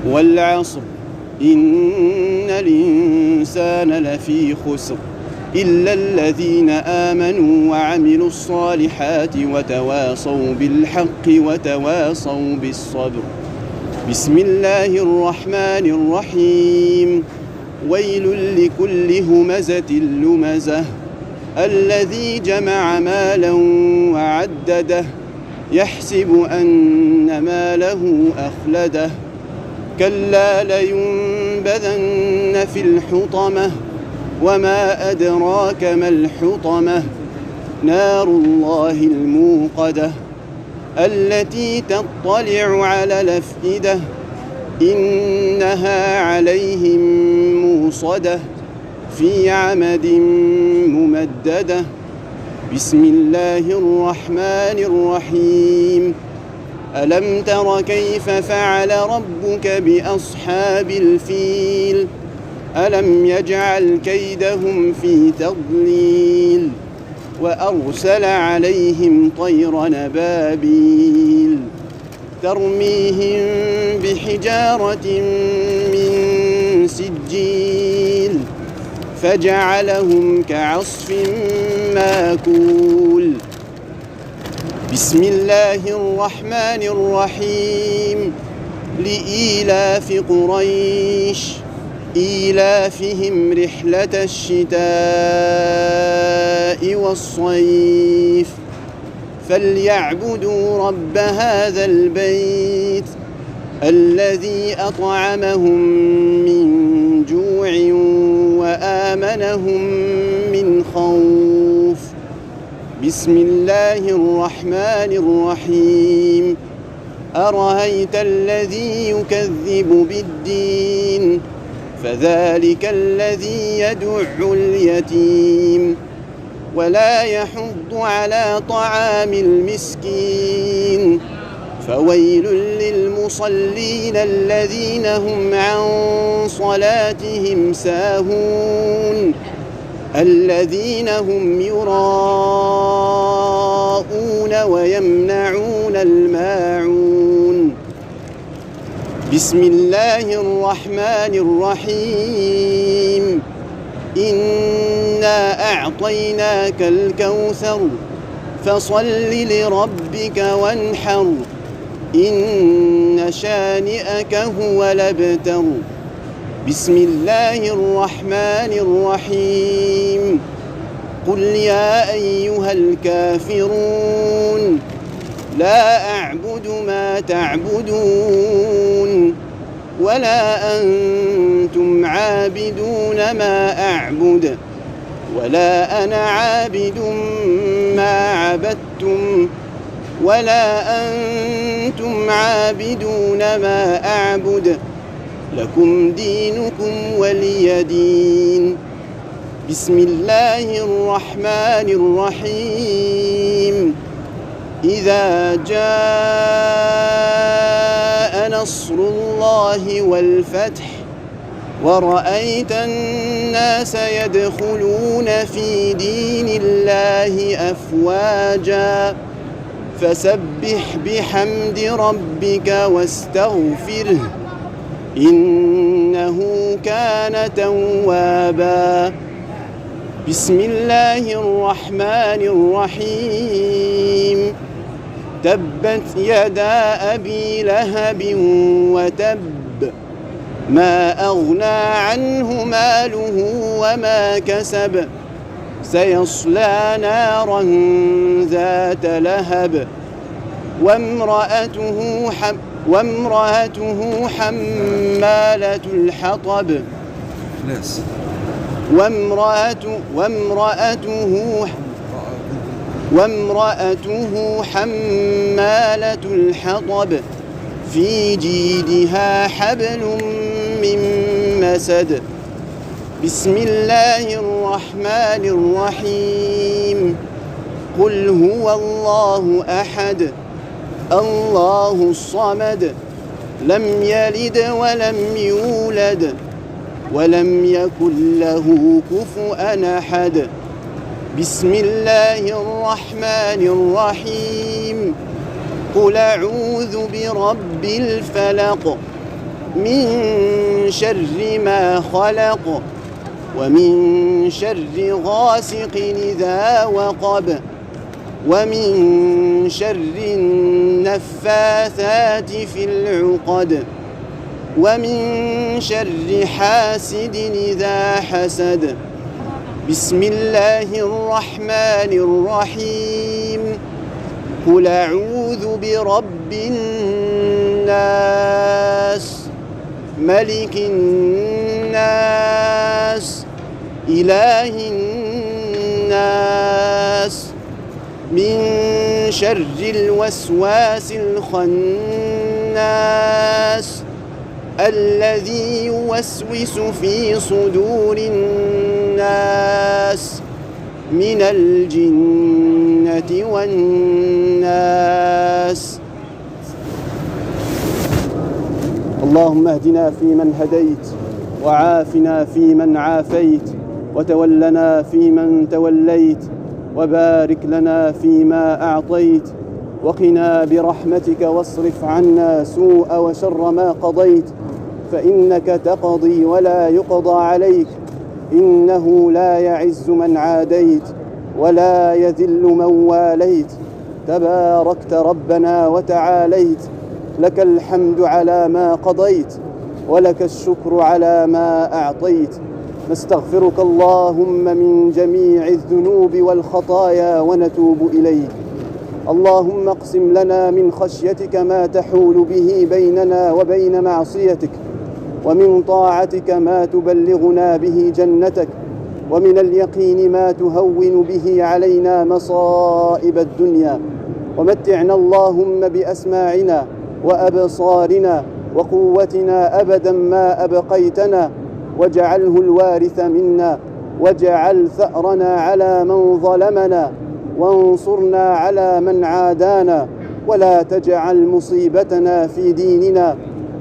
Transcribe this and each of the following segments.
والعصر إن الإنسان لفي خسر إلا الذين آمنوا وعملوا الصالحات وتواصوا بالحق وتواصوا بالصبر. بسم الله الرحمن الرحيم. ويل لكل همزة لمزة الذي جمع مالا وعدده يحسب أن ماله أخلده كلا لينبذن في الحطمة وما أدراك ما الحطمة نار الله الموقدة التي تطلع على الأفئدة إنها عليهم موصدة في عمد ممددة. بسم الله الرحمن الرحيم. ألم تر كيف فعل ربك بأصحاب الفيل ألم يجعل كيدهم في تضليل وأرسل عليهم طير نبابيل ترميهم بحجارة من سجيل فجعلهم كعصف ماكول. بسم الله الرحمن الرحيم. لإيلاف قريش إيلافهم رحلة الشتاء والصيف فليعبدوا رب هذا البيت الذي أطعمهم من جوع وآمنهم من خوف. بسم الله الرحمن الرحيم. أرأيت الذي يكذب بالدين فذلك الذي يدع اليتيم ولا يحض على طعام المسكين فويل للمصلين الذين هم عن صلاتهم ساهون الذين هم يراءون ويمنعون الماعون. بسم الله الرحمن الرحيم. إنا أعطيناك الكوثر فصل لربك وانحر إن شانئك هو الأبتر. بسم الله الرحمن الرحيم. قل يا أيها الكافرون لا أعبد ما تعبدون ولا أنتم عابدون ما أعبد ولا أنا عابد ما عبدتم ولا أنتم عابدون ما أعبد لكم دينكم ولي دين. بسم الله الرحمن الرحيم. إذا جاء نصر الله والفتح ورأيت الناس يدخلون في دين الله أفواجا فسبح بحمد ربك واستغفره إنه كان توابا. بسم الله الرحمن الرحيم. تبت يدا أبي لهب وتب ما أغنى عنه ماله وما كسب سيصلى نارا ذات لهب وامرأته حمالة الحطب وامرأته حمالة الحطب في جيدها حبل من مسد. بسم الله الرحمن الرحيم. قل هو الله أحد الله الصمد لم يلد ولم يولد ولم يكن له كفؤا أحد. بسم الله الرحمن الرحيم. قل أعوذ برب الفلق من شر ما خلق ومن شر غاسق إذا وقب ومن شر النفاثات في العقد ومن شر حاسد إذا حسد. بسم الله الرحمن الرحيم. قل أعوذ برب الناس ملك الناس إله الناس من شر الوسواس الخناس الذي يوسوس في صدور الناس من الجنة والناس. اللهم اهدنا فيمن هديت وعافنا فيمن عافيت وتولنا فيمن توليت وبارك لنا فيما أعطيت وقنا برحمتك واصرف عنا سوء وشر ما قضيت فإنك تقضي ولا يقضى عليك إنه لا يعز من عاديت ولا يذل من واليت تباركت ربنا وتعاليت لك الحمد على ما قضيت ولك الشكر على ما أعطيت. نستغفرك اللهم من جميع الذنوب والخطايا ونتوب إليك. اللهم اقسم لنا من خشيتك ما تحول به بيننا وبين معصيتك ومن طاعتك ما تبلغنا به جنتك ومن اليقين ما تهون به علينا مصائب الدنيا ومتعنا اللهم بأسماعنا وأبصارنا وقوتنا أبدا ما أبقيتنا واجعله الوارث منا واجعل ثأرنا على من ظلمنا وانصرنا على من عادانا ولا تجعل مصيبتنا في ديننا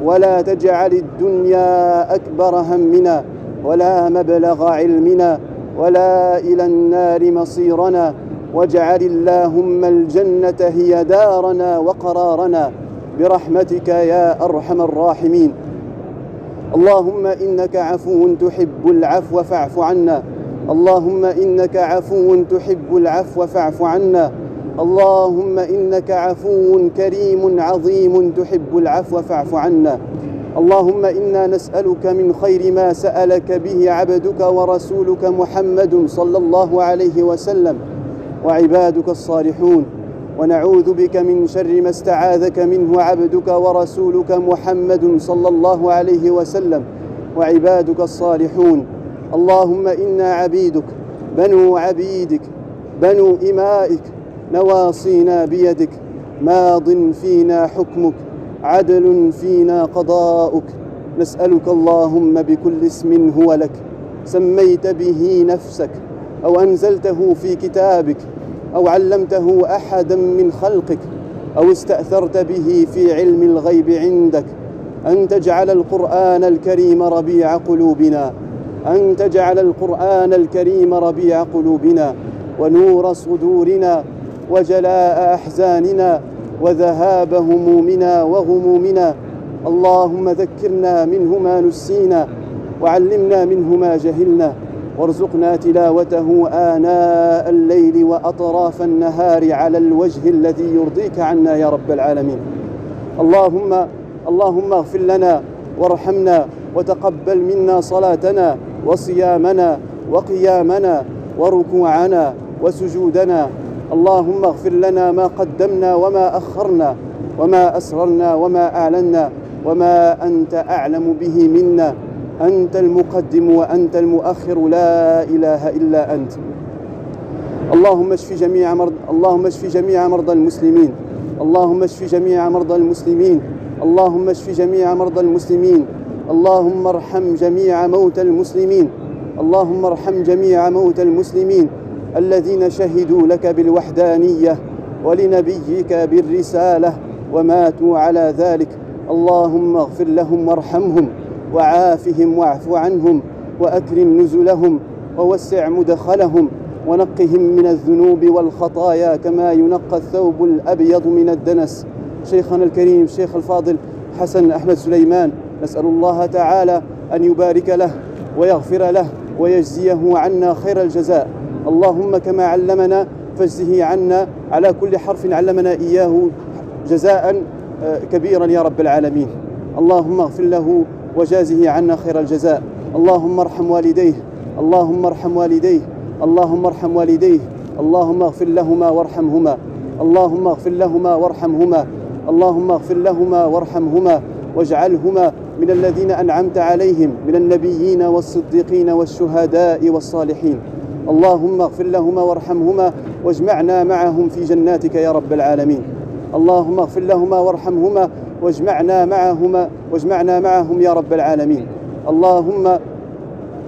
ولا تجعل الدنيا أكبر همنا ولا مبلغ علمنا ولا إلى النار مصيرنا واجعل اللهم الجنة هي دارنا وقرارنا برحمتك يا أرحم الراحمين. اللهم إنك عفو تحب العفو فاعف عنا. اللهم إنك عفو تحب العفو فاعف عنا. اللهم إنك عفو كريم عظيم تحب العفو فاعف عنا. اللهم إنا نسألك من خير ما سألك به عبدك ورسولك محمد صلى الله عليه وسلم وعبادك الصالحون ونعوذ بك من شر ما استعاذك منه عبدك ورسولك محمد صلى الله عليه وسلم وعبادك الصالحون. اللهم إنا عبيدك بنو عبيدك بنو إمائك نواصينا بيدك ماض فينا حكمك عدل فينا قضاؤك. نسألك اللهم بكل اسم هو لك سميت به نفسك أو أنزلته في كتابك أو علمته أحدا من خلقك أو استأثرت به في علم الغيب عندك أن تجعل القرآن الكريم ربيع قلوبنا أن تجعل القرآن الكريم ربيع قلوبنا ونور صدورنا وجلاء أحزاننا وذهاب همومنا وغمومنا. اللهم ذكرنا منه ما نسينا وعلمنا منه ما جهلنا وارزقنا تلاوته آناء الليل وأطراف النهار على الوجه الذي يرضيك عنا يا رب العالمين. اللهم اغفر لنا وارحمنا وتقبل منا صلاتنا وصيامنا وقيامنا وركوعنا وسجودنا. اللهم اغفر لنا ما قدمنا وما أخرنا وما أسررنا وما أعلنا وما أنت أعلم به منا. أنت المقدم وأنت المؤخر لا إله إلا أنت. اللهم اشف جميع مرضى المسلمين. اللهم اشف جميع مرضى المسلمين. اللهم اشف جميع مرضى المسلمين. اللهم ارحم جميع موتى المسلمين. اللهم ارحم جميع موتى المسلمين الذين شهدوا لك بالوحدانية ولنبيك بالرسالة وماتوا على ذلك. اللهم اغفر لهم وارحمهم وعافهم واعف عنهم وأكرم نزلهم ووسع مدخلهم ونقهم من الذنوب والخطايا كما ينقى الثوب الأبيض من الدنس. شيخنا الكريم الشيخ الفاضل حسن أحمد سليمان نسأل الله تعالى أن يبارك له ويغفر له ويجزيه عنا خير الجزاء. اللهم كما علمنا فاجزه عنا على كل حرف علمنا إياه جزاء كبيرا يا رب العالمين. اللهم اغفر له وجازه عنا خير الجزاء. اللهم ارحم والديه، اللهم ارحم والديه، اللهم ارحم والديه، اللهم اغفر لهما وارحمهما، اللهم اغفر لهما وارحمهما، اللهم اغفر لهما وارحمهما، واجعلهما من الذين أنعمت عليهم من النبيين والصديقين والشهداء والصالحين. اللهم اغفر لهما وارحمهما واجمعنا معهم في جناتك يا رب العالمين. اللهم اغفر لهما وارحمهما واجمعنا معهم يا رب العالمين. اللهم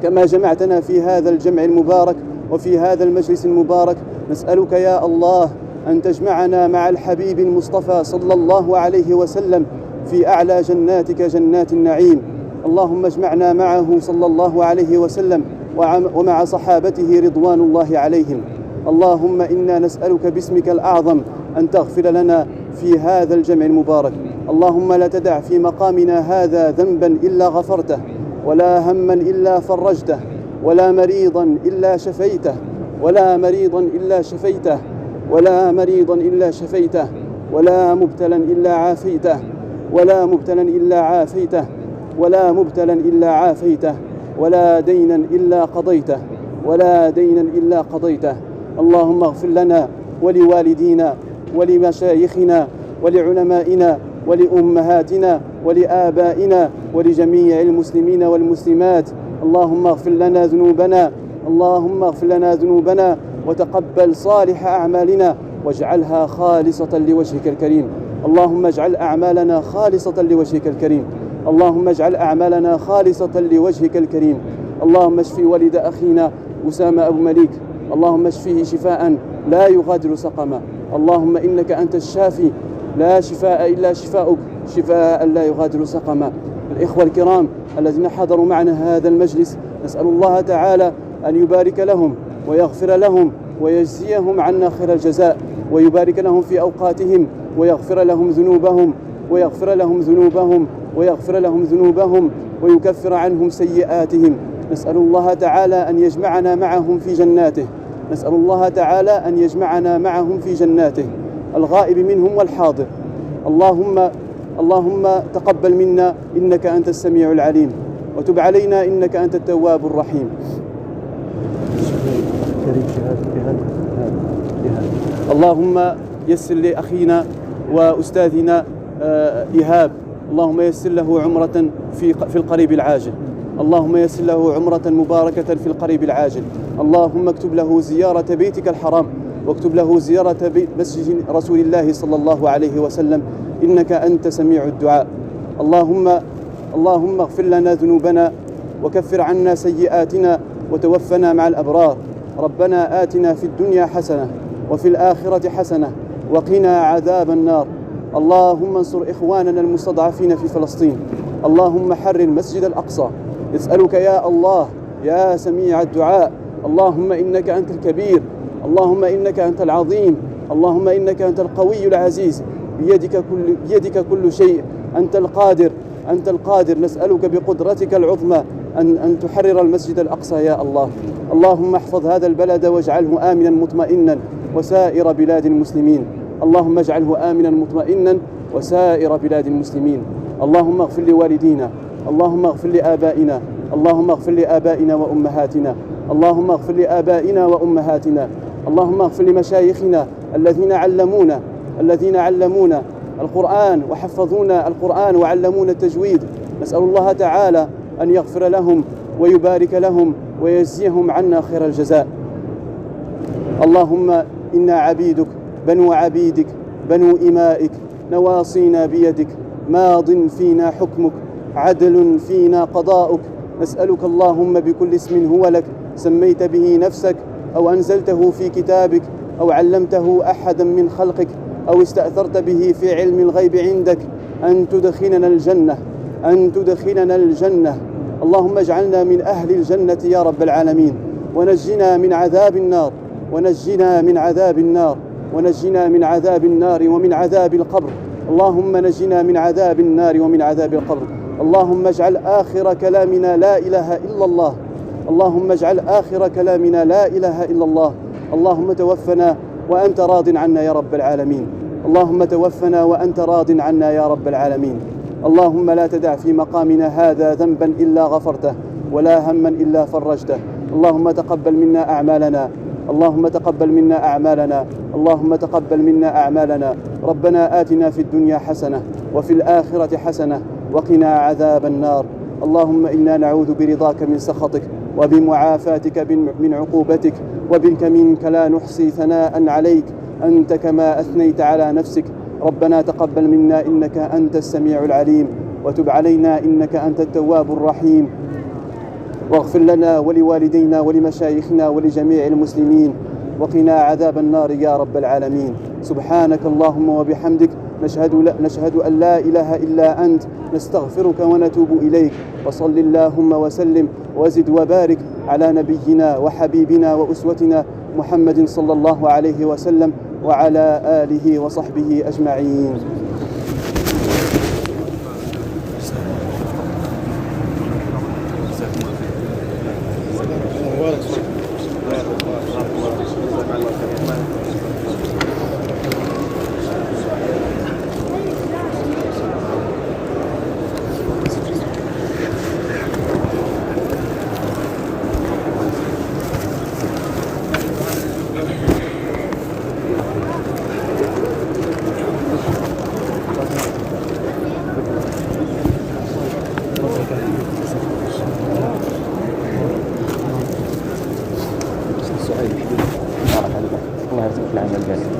كما جمعتنا في هذا الجمع المبارك وفي هذا المجلس المبارك نسألك يا الله أن تجمعنا مع الحبيب المصطفى صلى الله عليه وسلم في أعلى جناتك جنات النعيم. اللهم اجمعنا معه صلى الله عليه وسلم ومع صحابته رضوان الله عليهم. اللهم إنا نسألك باسمك الأعظم أن تغفر لنا في هذا الجمع المبارك. اللهم لا تدع في مقامنا هذا ذنبا إلا غفرته، ولا هما إلا فرجته، ولا مريضا إلا شفيته، ولا مريضا إلا شفيته، ولا مريضا إلا شفيته، ولا مبتلا إلا عافيته، ولا مبتلا إلا عافيته، ولا مبتلا إلا عافيته، ولا دينا إلا قضيته، ولا دينا إلا قضيته. اللهم اغفر لنا ولوالدينا ولمشايخنا ولعلمائنا ولأمهاتنا ولآبائنا ولجميع المسلمين والمسلمات. اللهم اغفر لنا ذنوبنا، اللهم اغفر لنا ذنوبنا وتقبل صالح أعمالنا واجعلها خالصة لوجهك الكريم. اللهم اجعل أعمالنا خالصة لوجهك الكريم. اللهم اجعل أعمالنا خالصة لوجهك الكريم. اللهم اشف ولد أخينا أسامة أبو مليك، اللهم اشفيه شفاء لا يغادر سقما. اللهم إنك أنت الشافي، لا شفاء إلا شفاؤك، شفاء لا يغادر سقما. الإخوة الكرام الذين حضروا معنا هذا المجلس نسأل الله تعالى أن يبارك لهم ويغفر لهم ويجزيهم عنا خير الجزاء، ويبارك لهم في أوقاتهم ويغفر لهم ذنوبهم ويغفر لهم ذنوبهم ويغفر لهم ذنوبهم ويكفر عنهم سيئاتهم. نسأل الله تعالى أن يجمعنا معهم في جناته، نسأل الله تعالى أن يجمعنا معهم في جناته، الغائب منهم والحاضر. اللهم تقبل منا إنك أنت السميع العليم، وتب علينا إنك أنت التواب الرحيم. اللهم يسر لأخينا وأستاذنا إيهاب، اللهم يسر له عمرة في القريب العاجل، اللهم يسر له عمرة مباركة في القريب العاجل. اللهم اكتب له زيارة بيتك الحرام، واكتب له زيارة مسجد رسول الله صلى الله عليه وسلم، إنك أنت سميع الدعاء. اللهم اغفر لنا ذنوبنا وكفر عنا سيئاتنا وتوفنا مع الأبرار. ربنا آتنا في الدنيا حسنة وفي الآخرة حسنة وقنا عذاب النار. اللهم انصر إخواننا المستضعفين في فلسطين. اللهم حرر المسجد الأقصى. نسألك يا الله يا سميع الدعاء، اللهم إنك أنت الكبير، اللهم إنك أنت العظيم، اللهم إنك أنت القوي العزيز، بيدك كل شيء، أنت القادر. نسألك بقدرتك العظمى أن تحرر المسجد الأقصى يا الله. اللهم احفظ هذا البلد واجعله آمنا مطمئنا وسائر بلاد المسلمين. اللهم اجعله آمنا مطمئنا وسائر بلاد المسلمين. اللهم اغفر لوالدينا، اللهم اغفر لآبائنا، اللهم اغفر لآبائنا وأمهاتنا، اللهم اغفر لآبائنا وأمهاتنا، اللهم اغفر لمشايخنا الذين علمونا القرآن وحفظونا القرآن وعلمونا التجويد. نسأل الله تعالى أن يغفر لهم ويبارك لهم ويجزيهم عنا خير الجزاء. اللهم إنا عبيدك بنو عبيدك بنو إمائك، نواصينا بيدك، ماض فينا حكمك، عدل فينا قضاؤك. نسألك اللهم بكل اسم هو لك سميت به نفسك أو أنزلته في كتابك أو علمته أحدا من خلقك أو استأثرت به في علم الغيب عندك أن تدخلنا الجنة. اللهم اجعلنا من أهل الجنة يا رب العالمين، ونجنا من عذاب النار، ونجنا من عذاب النار، ونجنا من عذاب النار ومن عذاب القبر. اللهم نجنا من عذاب النار ومن عذاب القبر. اللهم اجعل آخر كلامنا لا إله إلا الله. اللهم اجعل آخر كلامنا لا إله إلا الله. اللهم توفنا وأنت راض عنا يا رب العالمين. اللهم توفنا وأنت راض عنا يا رب العالمين. اللهم لا تدع في مقامنا هذا ذنبا إلا غفرته ولا هما إلا فرجته. اللهم تقبل منا أعمالنا. اللهم تقبل منا أعمالنا. اللهم تقبل منا أعمالنا. ربنا آتنا في الدنيا حسنة وفي الآخرة حسنة وقنا عذاب النار. اللهم إنا نعوذ برضاك من سخطك وبمعافاتك من عقوبتك، وبك منك لا نحصي ثناء عليك أنت كما أثنيت على نفسك. ربنا تقبل منا إنك أنت السميع العليم، وتب علينا إنك أنت التواب الرحيم، واغفر لنا ولوالدينا ولمشايخنا ولجميع المسلمين، وقنا عذاب النار يا رب العالمين. سبحانك اللهم وبحمدك نشهد أن لا إله إلا أنت، نستغفرك ونتوب إليك. وصل اللهم وسلم وزد وبارك على نبينا وحبيبنا وأسوتنا محمد صلى الله عليه وسلم وعلى آله وصحبه أجمعين. الله يرزقك العمل الجليل.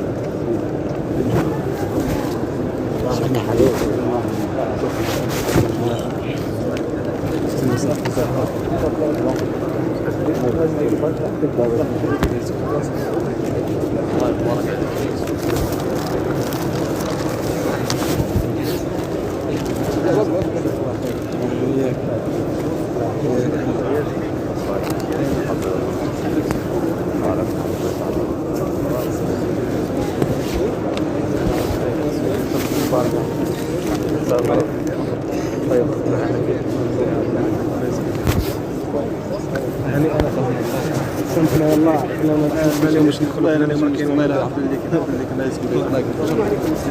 والله احنا مش ندخل انا اللي ممكن الله لا يحفظ لك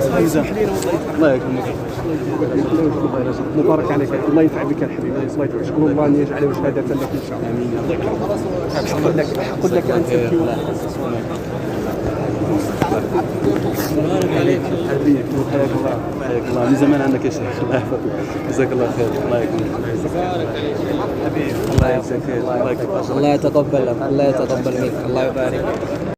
الله يسلمك الله يكرمك مبارك عليك الله ينفع بك الحبيب الله يتوب شكر الله ان يجعله شهاده لك ان شاء الله امين حق لك ان تبكي مبارك عليك حبيبي حياك الله حياك الله من زمان عنك يا شيخ الله يحفظك جزاك الله خير الله يكرمك مبارك عليك حبيبي الله يجزاك خير الله يتقبل منك الله يبارك.